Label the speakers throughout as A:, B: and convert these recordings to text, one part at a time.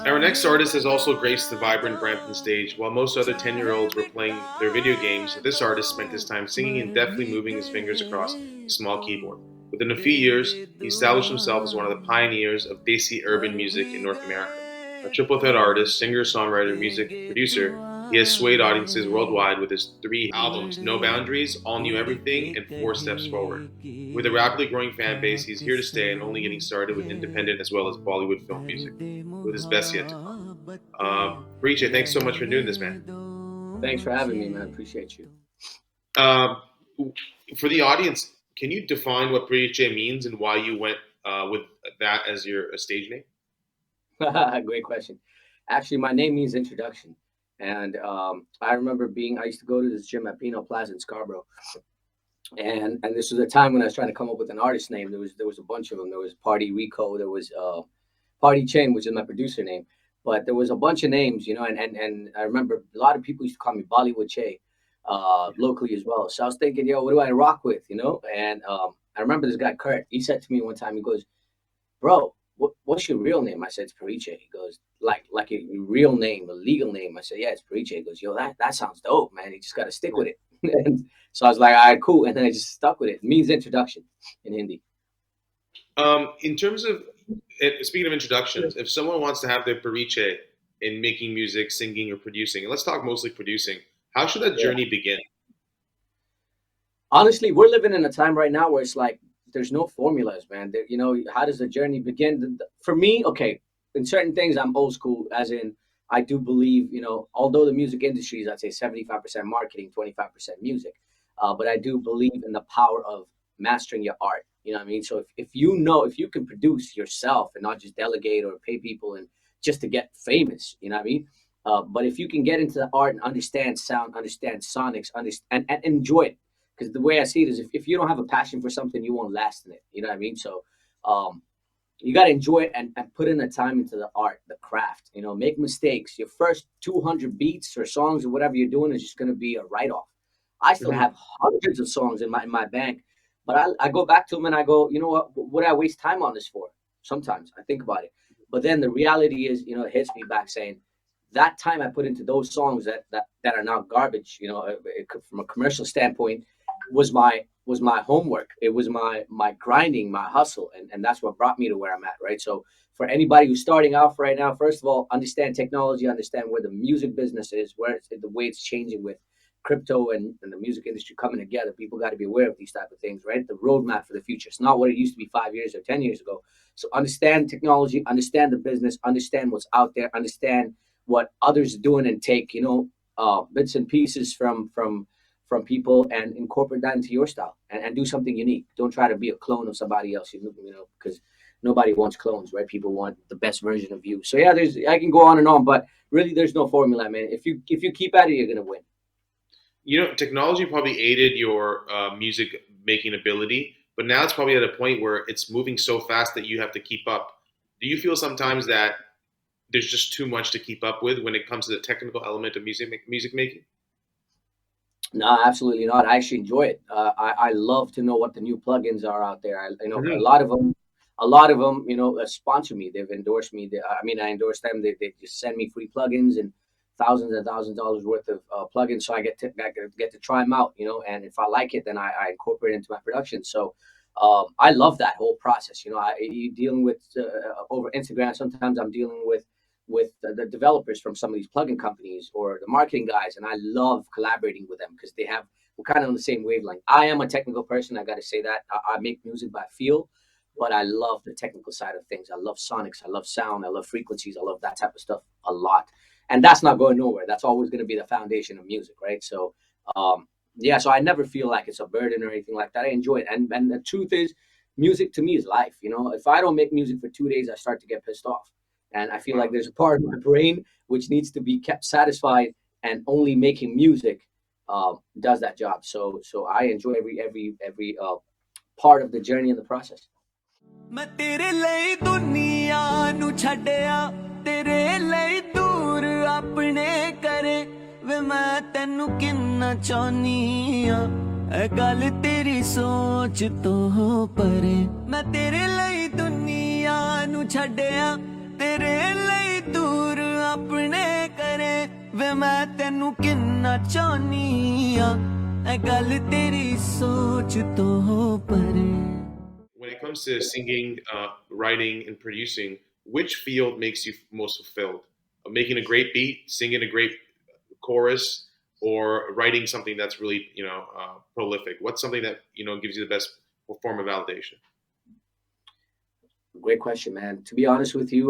A: Our next artist has also graced the Vibrant Brampton stage. While most other 10-year-olds were playing their video games, this artist spent his time singing and deftly moving his fingers across a small keyboard. Within a few years, he established himself as one of the pioneers of Desi urban music in North America. A triple threat artist, singer, songwriter, music producer, he has swayed audiences worldwide with his three albums, No Boundaries, All New Everything, and Four Steps Forward. With a rapidly growing fan base, he's here to stay and only getting started with independent as well as Bollywood film music, with his best yet to come. Parichay, thanks so much for doing this, man.
B: Thanks for having me, man. Appreciate you.
A: Um, for the audience, can you define what Parichay means and why you went with that as your stage name?
B: Great question. Actually, my name means introduction. And I remember I used to go to this gym at Pino Plaza in Scarborough. And this was a time when I was trying to come up with an artist name. There was a bunch of them. There was Party Rico. There was Parichay, which is my producer name. But there was a bunch of names, and I remember a lot of people used to call me Bollywood Che, locally as well. So I was thinking, yo, what do I rock with? And I remember this guy Kurt. He said to me one time, he goes, "Bro, what's your real name?" I said, "It's Parichay." He goes, like a real name, a legal name. I said, "Yeah, it's Parichay." He goes, "Yo, that sounds dope, man. You just got to stick with it." And so I was like, "All right, cool." And then I just stuck with it. It means introduction in Hindi.
A: In terms of speaking of introductions, if someone wants to have their Parichay in making music, singing, or producing, and let's talk mostly producing, how should that
B: Yeah.
A: journey begin?
B: Honestly, we're living in a time right now where it's like there's no formulas, man. How does the journey begin? For me, okay, in certain things, I'm old school, as in I do believe, although the music industry is, I'd say 75% marketing, 25% music, but I do believe in the power of mastering your art. You know what I mean? So if you can produce yourself and not just delegate or pay people and just to get famous, you know what I mean? But if you can get into the art and understand sound, understand sonics, understand and enjoy it, because the way I see it is if you don't have a passion for something, you won't last in it. You know what I mean? So um, you got to enjoy it and put in the time into the art, the craft. Make mistakes. Your first 200 beats or songs or whatever you're doing is just going to be a write off. I still
A: Mhm.
B: have hundreds of songs in my bank, but I go back to them and I go, you know what did I waste time on this for? Sometimes I think about it, but then the reality is, it hits me back saying that time I put into those songs that are now garbage, from a commercial standpoint, was my homework. It was my grinding, my hustle, and that's what brought me to where I'm at, right? So for anybody who's starting off right now, first of all, understand technology, understand where the music business is, the way it's changing with crypto and the music industry coming together. People got to be aware of these type of things, right? The roadmap for the future. It's not what it used to be 5 years or 10 years ago. So understand technology, understand the business, understand what's out there, understand what others are doing, and take bits and pieces from people and incorporate that into your style, and do something unique. Don't try to be a clone of somebody else, because nobody wants clones, right? People want the best version of you. So yeah, I can go on and on, but really there's no formula, man. If you keep at it, you're gonna win.
A: Technology probably aided your music making ability, but now it's probably at a point where it's moving so fast that you have to keep up. Do you feel sometimes that there's just too much to keep up with when it comes to the technical element of music making?
B: No, absolutely not. I actually enjoy it. I love to know what the new plugins are out there. A
A: Mhm.
B: lot of them, sponsor me. They've endorsed me. I endorse them. They just send me free plugins and thousands of dollars worth of plugins. So I get to try them out. And if I like it, then I incorporate it into my production. So I love that whole process. You dealing with over Instagram. Sometimes I'm dealing with the developers from some of these plugin companies or the marketing guys, and I love collaborating with them because we're kind of on the same wavelength. I am a technical person. I got to say that I make music by feel, but I love the technical side of things. I love sonics. I love sound. I love frequencies. I love that type of stuff a lot, and that's not going nowhere. That's always going to be the foundation of music, right? So, yeah. So I never feel like it's a burden or anything like that. I enjoy it, and the truth is, music to me is life. If I don't make music for 2 days, I start to get pissed off, and I feel like
A: Wow.
B: there's a part of my brain which needs to be kept satisfied, and only making music does that job. So I enjoy every part of the journey and the process.
C: ਮੈਂ ਤੇਰੇ ਲਈ ਦੁਨੀਆ ਨੂੰ ਛੱਡਿਆ ਤੇਰੇ ਲਈ ਦੂਰ ਆਪਣੇ ਕਰੇ ਵੇ ਮੈਂ ਤੈਨੂੰ ਕਿੰਨਾ ਚਾਹਨੀ ਆ ਇਹ ਗੱਲ ਤੇਰੀ ਸੋਚ ਤੋਂ ਪਰੇ ਮੈਂ ਤੇਰੇ ਲਈ ਦੁਨੀਆ ਨੂੰ ਛੱਡਿਆ ਤੇਰੇ ਲਈ ਵੇ ਮੈਂ ਤੈਨੂੰ ਕਿੰਨਾ ਚਾਹਨੀ ਆ ਐ ਗੱਲ ਤੇਰੀ ਸੋਚ ਤੋਂ ਪਰੇ
A: When it comes to singing, writing, and producing, which field makes you most fulfilled? Making a great beat, singing a great chorus, or writing something that's really prolific? What's something that gives you the best form of validation?
B: Great question, man. To be honest with you,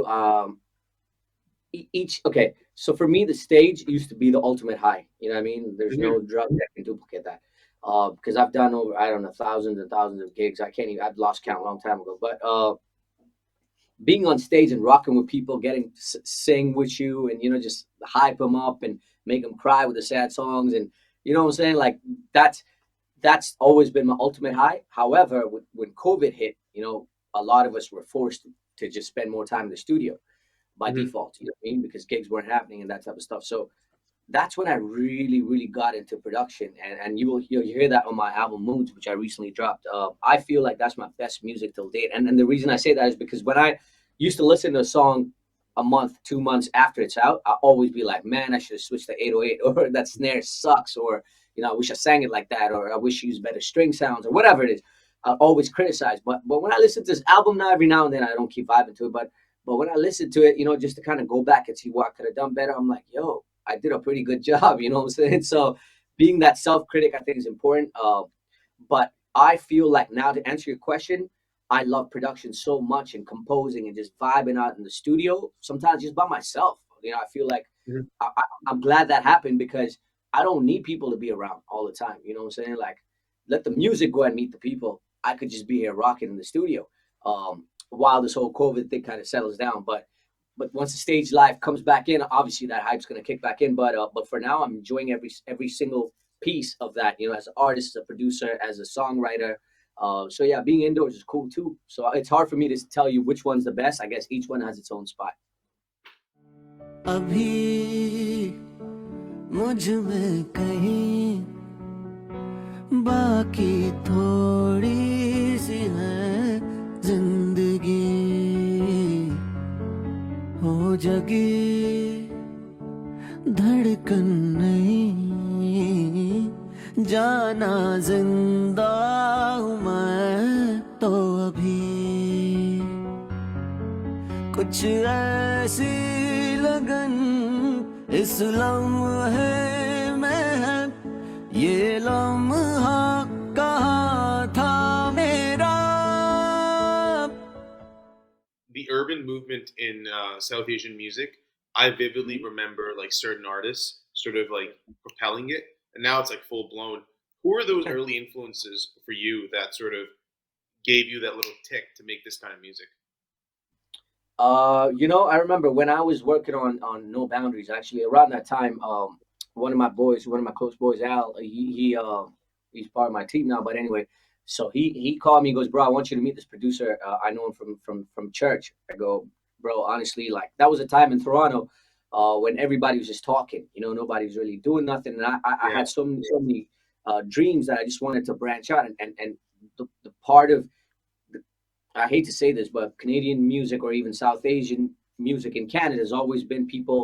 B: each okay. So for me, the stage used to be the ultimate high. You know what I mean? There's
A: Hmm.
B: no drug that can duplicate that. Because I've done over, I don't know, thousands and thousands of gigs. I can't even. I've lost count a long time ago. But being on stage and rocking with people, getting to sing with you, and just hype them up and make them cry with the sad songs, and you know what I'm saying? Like that's always been my ultimate high. However, when COVID hit, a lot of us were forced to just spend more time in the studio by
A: Hmm.
B: default. You know what I mean? Because gigs weren't happening and that type of stuff. So that's when I really, really got into production, and you'll hear that on my album Moods, which I recently dropped. I feel like that's my best music till date, and the reason I say that is because when I used to listen to a song a month, 2 months after it's out, I always be like, man, I should have switched to 808, or that snare sucks, or I wish I sang it like that, or I wish you used better string sounds, or whatever it is. I always criticize, but when I listen to this album now, every now and then I don't keep vibing to it, but when I listen to it, just to kind of go back and see what I could have done better, I'm like, yo, I did a pretty good job, you know what I'm saying? So being that self-critic, I think is important. But I feel like now, to answer your question, I love production so much, and composing and just vibing out in the studio, sometimes just by myself. I feel like
A: Hmm.
B: I'm glad that happened, because I don't need people to be around all the time. You know what I'm saying? Like, let the music go and meet the people. I could just be here rocking in the studio, while this whole COVID thing kind of settles down. But once the stage life comes back in, obviously that hype's gonna kick back in. But for now, I'm enjoying every single piece of that. As an artist, as a producer, as a songwriter. So yeah, being indoors is cool too. So it's hard for me to tell you which one's the best. I guess each one has its own spot.
C: अभी मुझ में कहीं बाकी थोड़ी सी है जिंदगी हो जगी धड़कन नहीं जाना जिंदा हूँ मैं तो अभी कुछ ऐसी लगन इस लम्हे में है ये लम्हा कहाँ था मेरा
A: The urban movement in South Asian music, I vividly remember like certain artists sort of like propelling it, and now it's like full blown. Who are those early influences for you that sort of gave you that little tick to make this kind of music?
B: I remember when I was working on No Boundaries, actually around that time, one of my boys, one of my close boys, Al, he's part of my team now. But anyway, so he called me, he goes, bro, I want you to meet this producer. I know him from church. I go, bro, honestly, like that was a time in Toronto, when everybody was just talking. Nobody was really doing nothing, and I
A: Yeah.
B: had so many dreams that I just wanted to branch out, and the part of, I hate to say this, but Canadian music, or even South Asian music in Canada, has always been people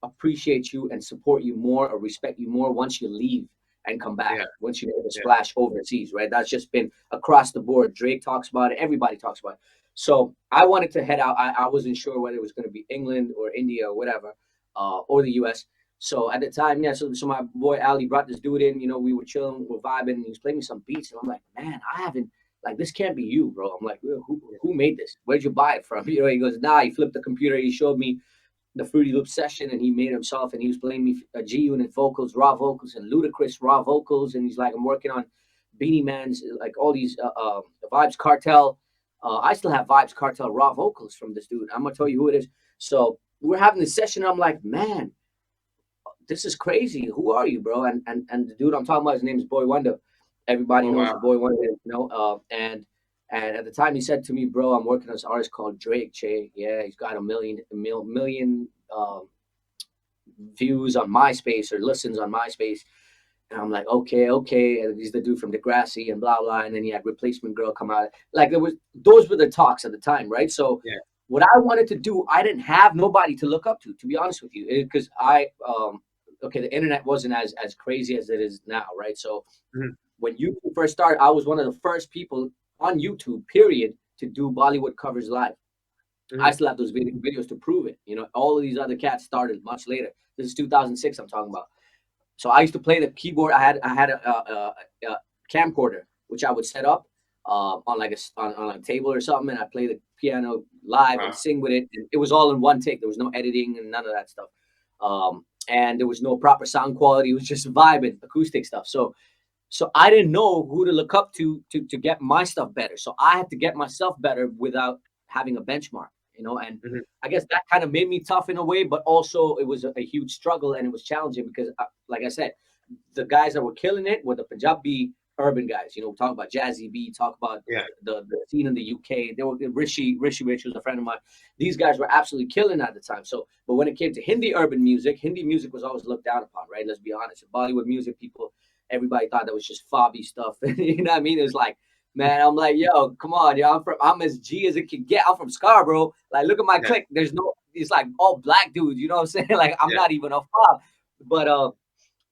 B: appreciate you and support you more, or respect you more, once you leave and come back,
A: Yeah.
B: once you make a
A: Yeah.
B: splash overseas, right? That's just been across the board. Drake talks about it. Everybody talks about it. So I wanted to head out. I wasn't sure whether it was going to be England or India or whatever, or the US. So at the time, yeah, so my boy Ali brought this dude in, we were chilling, we're vibing, and he was playing me some beats. And I'm like, man, I haven't, like, this can't be you, bro. I'm like, who made this? Where'd you buy it from? He goes, nah, he flipped the computer. He showed me the Fruity Loop session, and he made himself, and he was playing me G Unit vocals, raw vocals, and ludicrous raw vocals. And he's like, I'm working on Beanie Man's, like all these Vibes Cartel. I still have Vibes Cartel raw vocals from this dude. I'm gonna tell you who it is. So we're having this session. I'm like, man, this is crazy. Who are you, bro? And the dude I'm talking about, his name is Boy Wonder. Everybody
A: Oh
B: knows
A: wow.
B: the Boy Wonder, and at the time he said to me, bro, I'm working on this artist called Drake. Che, yeah, he's got a million views on MySpace, or listens on MySpace. And I'm like, okay. And he's the dude from Degrassi and blah blah. And then he had Replacement Girl come out. Like, those were the talks at the time, right? So
A: Yeah.
B: what I wanted to do, I didn't have nobody to look up to be honest with you, because okay, the internet wasn't as crazy as it is now, right? So
A: Mhm.
B: when YouTube first started, I was one of the first people on YouTube, period, to do Bollywood covers live. I
A: Mhm.
B: still have those videos to prove it. You know, all of these other cats started much later. This is 2006. I'm talking about. So I used to play the keyboard. I had a camcorder which I would set up on like on a table or something, and I play the piano live and
A: Wow.
B: sing with it. And it was all in one take. There was no editing and none of that stuff. And there was no proper sound quality. It was just vibing, acoustic stuff. So I didn't know who to look up to get my stuff better. So I had to get myself better without having a benchmark, you know. And
A: Mhm.
B: I guess that kind of made me tough in a way, but also it was a huge struggle and it was challenging because, like I said, the guys that were killing it were the Punjabi urban guys. You know, talk about Jazzy B, talk about
A: Yeah.
B: the scene in the UK. There were Rishi Rich was a friend of mine. These guys were absolutely killing at the time. So, but when it came to Hindi urban music, Hindi music was always looked down upon, right? Let's be honest. Bollywood music, people, everybody thought that was just fobby stuff. You know what I mean? It was like, man, I'm like, yo, come on, yo, I'm as G as it can get. I'm from Scarborough. Like, look at my
A: Yeah.
B: clique. There's no, it's like all black dudes. You know what I'm saying? Like, I'm
A: Yeah.
B: not even a fob, but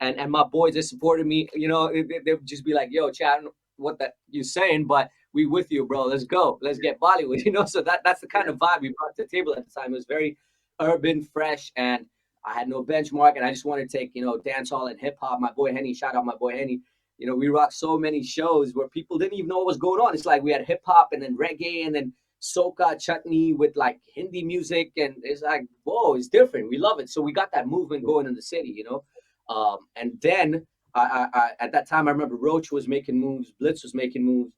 B: and my boys that supported me, you know, they would just be like, yo, Chad, what that you saying, but we with you, bro. Let's go. Let's get Bollywood, you know. So that's the kind
A: Yeah.
B: of vibe we brought to the table at the time. It was very urban, fresh, and I had no benchmark, and I just wanted to take, you know, dance hall and hip hop. My boy Henny, shout out my boy Henny. You know, we rocked so many shows where people didn't even know what was going on. It's like we had hip hop and then reggae and then soca chutney with like Hindi music, and it's like, whoa, it's different. We love it. So we got that movement going in the city, you know. And then at that time, I remember Roach was making moves, Blitz was making moves,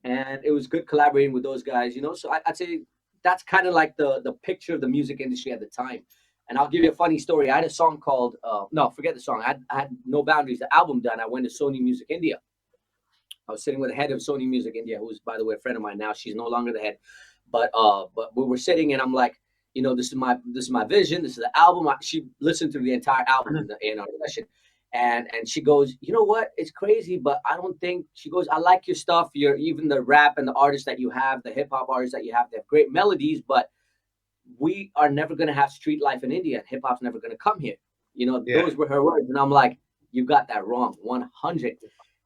B: and it was good collaborating with those guys, you know. So I'd say that's kind of like the picture of the music industry at the time. And I'll give you a funny story. I had a song called no, forget the song. I had No Boundaries, the album done. I went to Sony Music India. I was sitting with the head of Sony Music India, who's by the way a friend of mine now. She's no longer the head, but we were sitting, and I'm like, you know, this is my vision. This is the album. She listened to the entire album
A: Mhm.
B: in our session, and she goes, you know what? It's crazy, but I don't think she goes. I like your stuff. Your even the rap and the artists that you have, the hip hop artists that you have, they have great melodies, but we are never going to have street life in India. Hip hop's never going to come here. You know,
A: Yeah.
B: those were her words. And I'm like, you got that wrong. 100.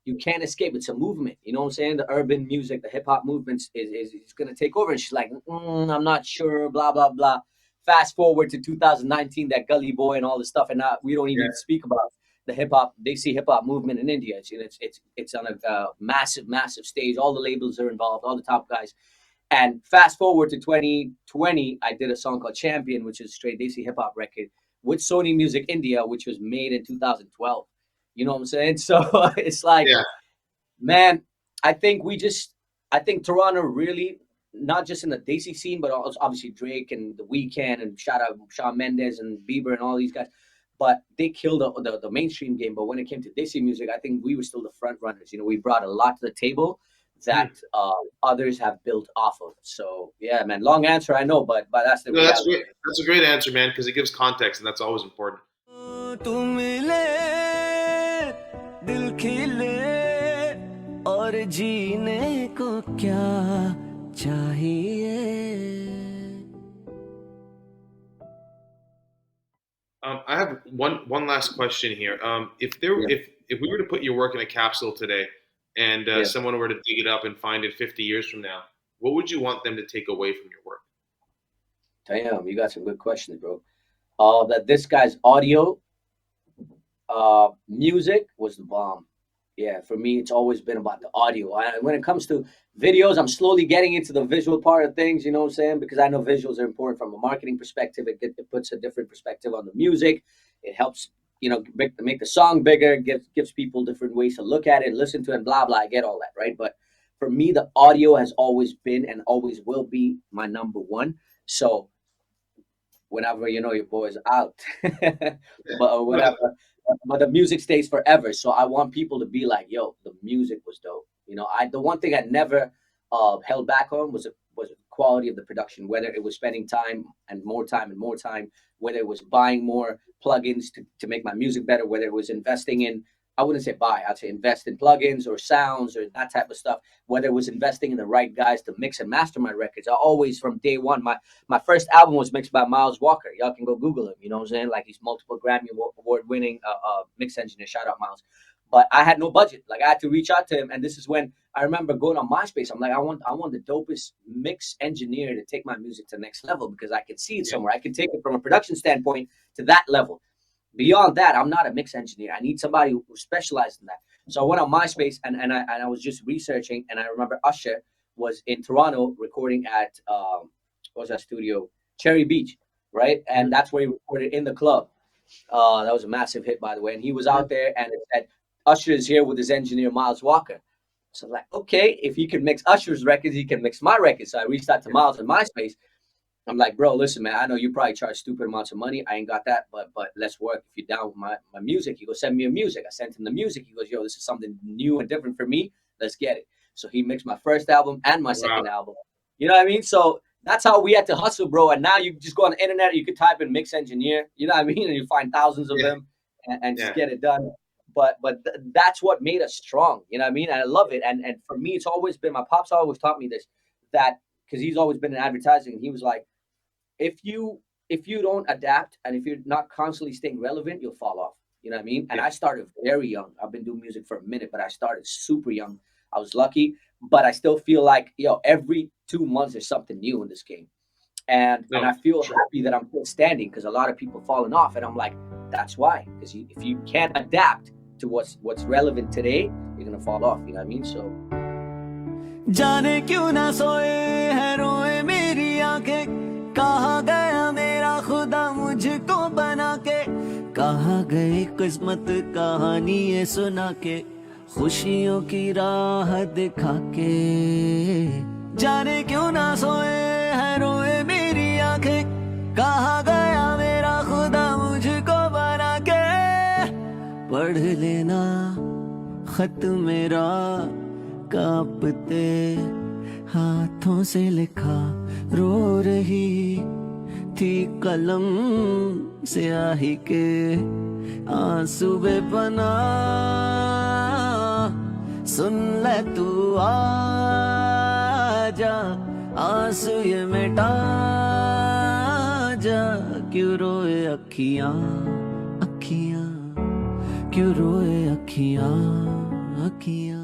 B: You can't escape. It's a movement. You know what I'm saying? The urban music, the hip hop movement is going to take over. And she's like, I'm not sure, blah, blah, blah. Fast forward to 2019, that Gully Boy and all this stuff. And now we don't even
A: Yeah.
B: speak about the hip hop. They see hip hop movement in India. It's on a massive, massive stage. All the labels are involved, all the top guys. And fast forward to 2020, I did a song called Champion, which is a straight Desi hip hop record with Sony Music India, which was made in 2012. You know what I'm saying? So it's like,
A: Yeah.
B: man, I think we just, I think Toronto really, not just in the Desi scene, but also obviously Drake and The Weeknd and shout out Shawn Mendes and Bieber and all these guys. But they killed the mainstream game. But when it came to Desi music, I think we were still the front runners. You know, we brought a lot to the table that
A: Mhm.
B: others have built off of. So yeah, man, long answer, I know, but that's the
A: No, that's
B: reality.
A: great. That's a great answer, man, because it gives context, and that's always important.
C: तू मिले दिल खिले और जीने को क्या चाहिए
A: I have one last question here. If there
B: Yeah,
A: if we were to put your work in a capsule today, and
B: yeah.
A: someone were to dig it up and find it 50 years from now, what would you want them to take away from your work?
B: Damn, you got some good questions, bro. That this guy's audio, music was the bomb. Yeah, for me, it's always been about the audio. When it comes to videos, I'm slowly getting into the visual part of things. You know what I'm saying? Because I know visuals are important from a marketing perspective. It puts a different perspective on the music. It helps, you know, make the song bigger. Gives people different ways to look at it, listen to it, blah blah. I get all that, right? But for me, the audio has always been and always will be my number one. So whenever you know your boy's out, but or
A: Yeah.
B: whatever. But the music stays forever. So I want people to be like, "Yo, the music was dope." You know, I the one thing I never held back on was the quality of the production. Whether it was spending time and more time, whether it was buying more plugins to make my music better, whether it was investing in I wouldn't say buy, I'd say invest in plugins or sounds or that type of stuff. Whether it was investing in the right guys to mix and master my records, I always from day one, my first album was mixed by Miles Walker. Y'all can go Google him. You know what I'm saying? Like he's multiple Grammy award winning mix engineer. Shout out Miles. But I had no budget. Like I had to reach out to him, and this is when I remember going on MySpace. I'm like, I want the dopest mix engineer to take my music to the next level because I can see it somewhere. I can take it from a production standpoint to that level. Beyond that, I'm not a mix engineer. I need somebody who specializes in that. So I went on MySpace and I was just researching, and I remember Usher was in Toronto recording at what was that studio? Cherry Beach, right? And that's where he recorded in the club. That was a massive hit, by the way. And he was out there, and it said Usher is here with his engineer Miles Walker. So I'm like, okay, if he can mix Usher's records, he can mix my records. So I reached out to Miles on MySpace. I'm like, bro, listen, man, I know you probably charge stupid amounts of money. I ain't got that, but let's work. If you're down with my music, he goes, send me a music. I sent him the music. He goes, yo, this is something new and different for me. Let's get it. So he mixed my first album and my second album. You know what I mean? So that's how we had to hustle, bro. And now you just go on the internet, you could type in mix engineer, you know what I mean? And you find thousands of them and just get it done. But that's what made us strong. You know what I mean? And I love it. And for me, it's always been, my pops always taught me this, that because he's always been in advertising. And he was like, if you don't adapt and if you're not constantly staying relevant, you'll fall off. You know what I mean? And I started very young. I've been doing music for a minute, but I started super young. I was lucky, but I still feel like, every 2 months there's something new in this game. And I feel happy that I'm still standing because a lot of people falling off. And I'm like, that's why. Because if you can't adapt to what's relevant today, you're going to fall off. You know what I mean? So.
C: जाने क्यों ना सोए है रोए मेरी आंखें कहाँ गया मेरा खुदा मुझको बना के कहाँ गई किस्मत कहानी ये सुना के खुशियों की राह दिखा के जाने क्यों ना सोए है रोए मेरी आंखें कहाँ गया मेरा खुदा मुझको बना के पढ़ लेना खत मेरा कांपते हाथों से लिखा रो रही थी कलम स्याही के आंसू बेपना सुन ले तू आजा आंसू ये मिटा जा क्यों रोए अखियां अखियां क्यों रोए अखियां अखियां